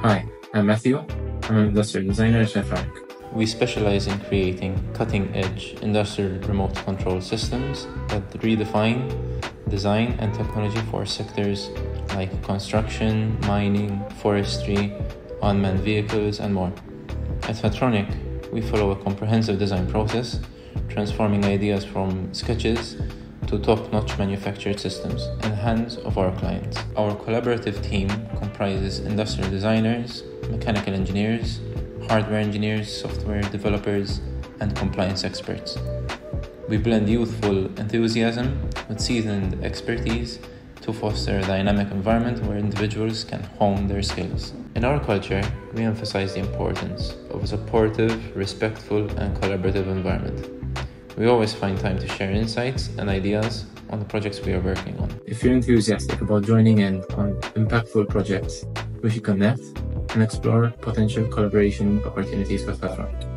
Hi, I'm Matthew. I'm an industrial designer at Hetronic. We specialize in creating cutting-edge industrial remote control systems that redefine design and technology for sectors like construction, mining, forestry, unmanned vehicles, and more. At Hetronic, we follow a comprehensive design process, transforming ideas from sketches to top-notch manufactured systems in the hands of our clients. Our collaborative team comprises industrial designers, mechanical engineers, hardware engineers, software developers, and compliance experts. We blend youthful enthusiasm with seasoned expertise to foster a dynamic environment where individuals can hone their skills. In our culture, we emphasize the importance of a supportive, respectful, and collaborative environment. We always find time to share insights and ideas on the projects we are working on. If you're enthusiastic about joining in on impactful projects, we should connect and explore potential collaboration opportunities with Hetronic.